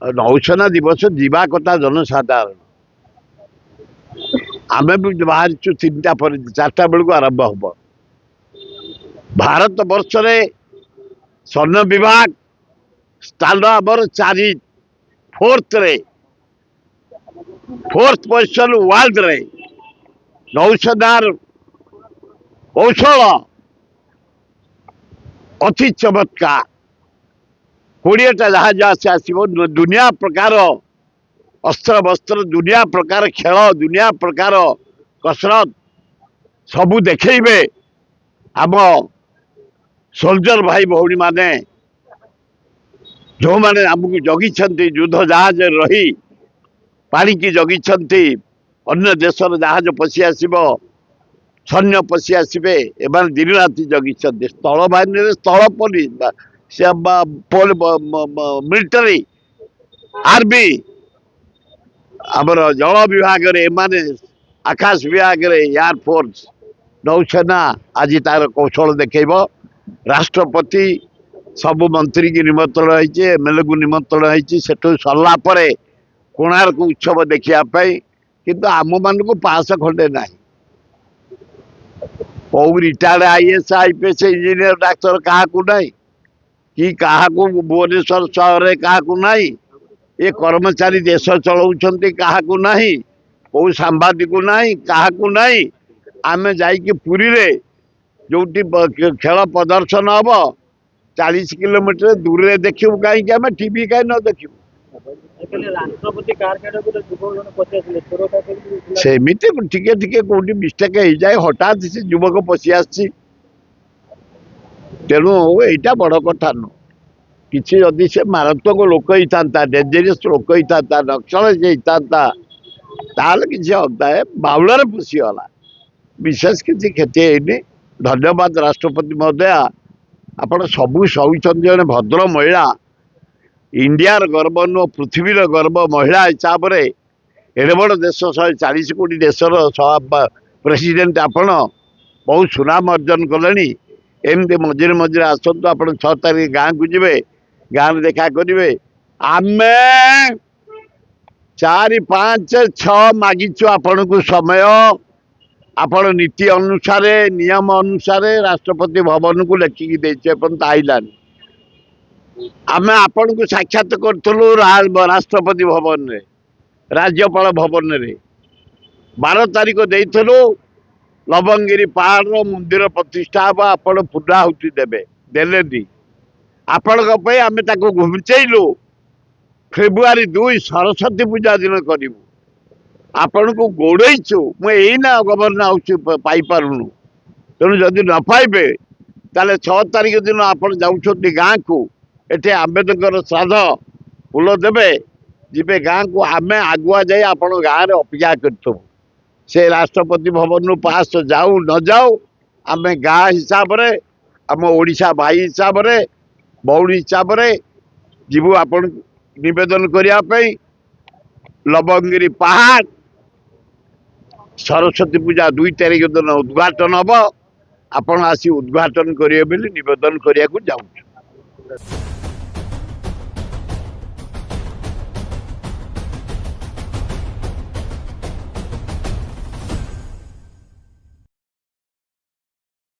नौसेना दिवस जीवा कथा जनसाधारण आम भी बाहर 3टा पर 4टा बेलू आरंभ हम भारत वर्ष स्वर्ण विभाग स्थान आमर 4th पोजिशन वर्ल्ड रे नौसेनार कौशल अति चमत्कार 20टा जहाज आसो दुनिया प्रकार अस्त्र वस्त्र दुनिया प्रकार खेल दुनिया प्रकार कसरत सबू देखेबे आम सोल्जर भाई भौणी माने जो माने आमको जगी युद्ध जहाज रही पानी की जगी अन्य देशर जहाज पशि आसब सैन्य पशि आसबे एवं दिन राति जगी स्थल बाहिनी स्थल पुलिस मिलिटरी आर्मी आमर जल विभाग एमाने आकाश विभाग एयरफोर्स नौसेना आज तार कौशल देखब राष्ट्रपति सबु मंत्री की निमंत्रण है एमएलए को निमंत्रण है सेठू सरला कोणार्क उत्सव देखापी किंतु आम मान को पास खंडे ना कौ retired IAS IPS engineer doctor क्या कि क्या भुवनेश्वर सहर क्या ये कर्मचारी देश चलाउछन्ति क्या कौ सांबादिक क्या आम जाइए पुरी रे जो खेल प्रदर्शन हम 40 किलोमीटर दूर रे देखू कहीं आम टीवी कहीं न देखू सेमिति टिके टिके कोटी मिस्टेक हो जाए हठात से युवक पशि आसी तेणु यहाँ बड़ कथा नु किसी जदि से मारात्मक लोक होता डेंजरियस लोक होता नक्सल किसी अध्याय बाउलार पशिगला विशेष किसी क्षति है धन्यवाद राष्ट्रपति महोदया आपण सबू सौचन जन भद्र महिला इंडियार गर्व नु पृथ्वीर गर्व महिला हिसाब से एड़े बड़ देश 140 कोटी देशर प्रेसिडेंट आपण बहुत सुनाम अर्जन कले एमती मझे मझे आसतु आप 6 तारीख गाँव को जी गाँव देखा करेंगे आम 4 5 6 मागिचु आपण को समय आपण नीति अनुसार नियम अनुसार राष्ट्रपति भवन को लेखिकी देपर्यंत आईलानी आम आपण को साक्षात करूँ राष्ट्रपति भवन रे राज्यपाल भवन रे 12 तारीख देलु लवंगिरी पहाड़ मंदिर प्रतिष्ठा हम आपण पूर्णाहुति देवे देले आपण आम घुंचेलु फेब्रुआरी 2 सरस्वती पूजा दिन करूँ आपण को गोड़ेचु मुझे गवर्नर हाउस पाइपारूनु तेणु जदि न पाइबे ताले 6 तारीख दिन आप जाऊँ गाँ को एटे आंबेडकर श्राद्ध फूल देवे जीवे गाँ को आम आगुआ जाए आप गाँव में अपेक्षा करूँ से राष्ट्रपति भवन पास जाऊ न जाऊ आम गाँ हिसाब रे आम ओडिशा भाई हिसाब रे भौणी हिसाब रे जीवु आपण निवेदन करने लवंगिरी पहाड़ सरस्वती पूजा 2 तारीख दिन उद्घाटन हम आपण आसी उद्घाटन करेंगे निवेदन करने को जाऊँ।